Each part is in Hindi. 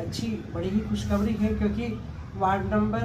अच्छी बड़ी ही खुशखबरी है, क्योंकि वार्ड नंबर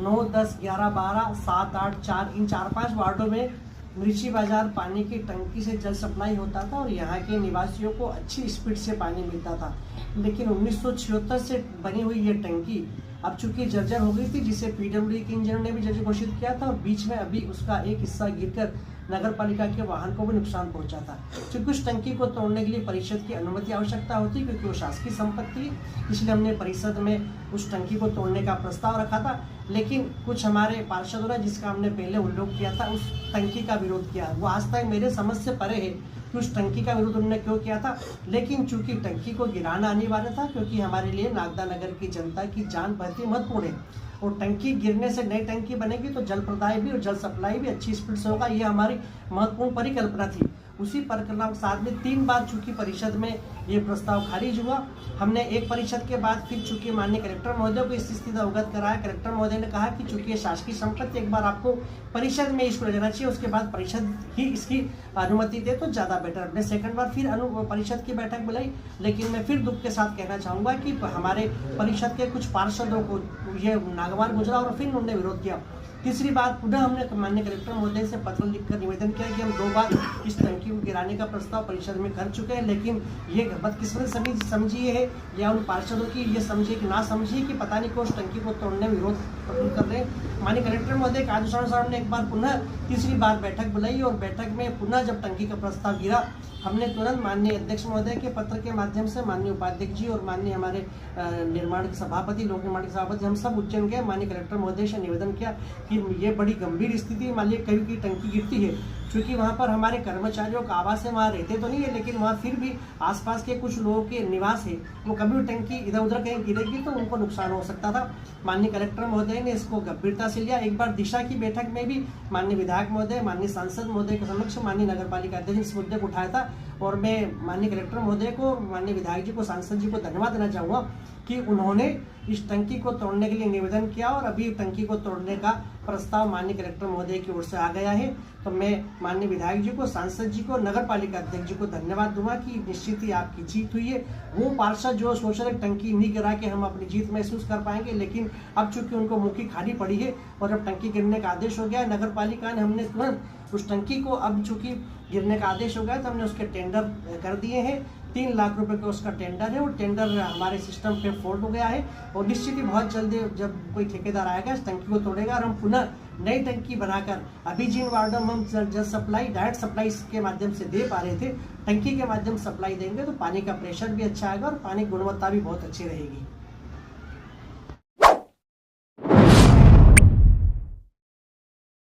9, 10, 11, 12, 7, 8, 4 इन 4-5 वार्डों में मिर्ची बाजार पानी की टंकी से जल सप्लाई होता था और यहाँ के निवासियों को अच्छी स्पीड से पानी मिलता था। लेकिन 1976 से बनी हुई ये टंकी अब चूंकि जर्जर हो गई थी, जिसे पीडब्ल्यूडी के इंजीनियर ने भी जर्जर घोषित किया था, और बीच में अभी उसका एक हिस्सा गिरकर नगर पालिका के वाहन को भी नुकसान पहुंचा था। चूंकि उस टंकी को तोड़ने के लिए परिषद की अनुमति आवश्यकता होती, क्योंकि वो शासकीय संपत्ति है, इसलिए हमने परिषद में उस टंकी को तोड़ने का प्रस्ताव रखा था। लेकिन कुछ हमारे पार्षदों ने, जिसका हमने पहले उल्लेख किया था, उस टंकी का विरोध किया। वो आज तक मेरे समझ से परे है कि उस टंकी का विरोध उन्होंने क्यों किया था। लेकिन चूंकि टंकी को गिराना अनिवार्य था, क्योंकि हमारे लिए नागदा नगर की जनता की जान बहुत ही महत्वपूर्ण है, और टंकी गिरने से नई टंकी बनेगी तो जल प्रदाय भी और जल सप्लाई भी अच्छी स्पीड से होगा। ये हमारी महत्वपूर्ण परिकल्पना थी। उसी परिकल्पना के साथ में 3 बार चूंकि परिषद में ये प्रस्ताव खारिज हुआ, हमने एक परिषद के बाद फिर चूंकि माननीय कलेक्टर महोदय को इस स्थिति अवगत कराया। कलेक्टर महोदय ने कहा कि चूंकि ये शासकीय संपत्ति, एक बार आपको परिषद में इसको ले जाना चाहिए, उसके बाद परिषद ही इसकी अनुमति दे तो ज़्यादा बेटर। हमने सेकंड बार फिर परिषद की बैठक बुलाई, लेकिन मैं फिर दुख के साथ कहना चाहूँगा कि हमारे परिषद के कुछ पार्षदों को ये नागवार गुजरा और फिर उन्होंने विरोध किया। तीसरी बार पुनः हमने माननीय कलेक्टर महोदय से पत्र लिखकर निवेदन किया कि हम 2 बार इस टंकी को गिराने का प्रस्ताव परिषद में कर चुके हैं, लेकिन ये बदकिस्मत समझिए है या उन पार्षदों की ये समझिए कि ना समझिए कि पता नहीं को उस टंकी को तोड़ने में विरोध कर रहे हैं। माननीय कलेक्टर महोदय के आदेशानुसार हमने एक बार पुनः तीसरी बार बैठक बुलाई, और बैठक में पुनः जब टंकी का प्रस्ताव गिरा, हमने तुरंत माननीय अध्यक्ष महोदय के पत्र के माध्यम से माननीय उपाध्यक्ष जी और माननीय हमारे निर्माण के सभापति, लोक निर्माण के सभापति, हम सब उज्जैन गए, माननीय कलेक्टर महोदय से निवेदन किया कि ये बड़ी गंभीर स्थिति, मान लीजिए कभी की टंकी गिरती है, क्योंकि वहाँ पर हमारे कर्मचारियों का आवास है, वहाँ रहते तो नहीं है, लेकिन वहाँ फिर भी आसपास के कुछ लोगों के निवास है, वो कभी भी टंकी इधर उधर कहीं गिरेगी तो उनको नुकसान हो सकता था। माननीय कलेक्टर महोदय ने इसको गंभीरता से लिया। एक बार दिशा की बैठक में भी माननीय विधायक महोदय, माननीय सांसद महोदय के समक्ष माननीय नगर पालिका अध्यक्ष इस मुद्दे को उठाया था, और मैं माननीय कलेक्टर महोदय को, माननीय विधायक जी को, सांसद जी को धन्यवाद देना चाहूँगा कि उन्होंने इस टंकी को तोड़ने के लिए निवेदन किया, और अभी टंकी को तोड़ने का प्रस्ताव माननीय कलेक्टर महोदय की ओर से आ गया है। तो मैं माननीय विधायक जी को, सांसद जी को, नगर पालिका अध्यक्ष जी को धन्यवाद दूंगा कि निश्चित ही आपकी जीत हुई है। वो पार्षद जो सोच रहे टंकी नहीं गिरा के हम अपनी जीत महसूस कर पाएंगे, लेकिन अब चूंकि उनको मुँह की खानी पड़ी है और जब टंकी गिरने का आदेश हो गया है नगर पालिका ने, हमने तुरंत उस टंकी को, अब चूंकि गिरने का आदेश हो गया तो हमने उसके टेंडर कर दिए हैं। 3 लाख रुपए का उसका टेंडर है, और टेंडर हमारे सिस्टम पे फोल्ड हो गया है, और निश्चित ही बहुत जल्दी जब कोई ठेकेदार आएगा इस टंकी को तोड़ेगा और हम पुनः नई टंकी बनाकर, अभी जिन वार्डों में हम जल सप्लाई डायरेक्ट सप्लाई के माध्यम से दे पा रहे थे, टंकी के माध्यम से सप्लाई देंगे तो पानी का प्रेशर भी अच्छा आएगा और पानी की गुणवत्ता भी बहुत अच्छी रहेगी।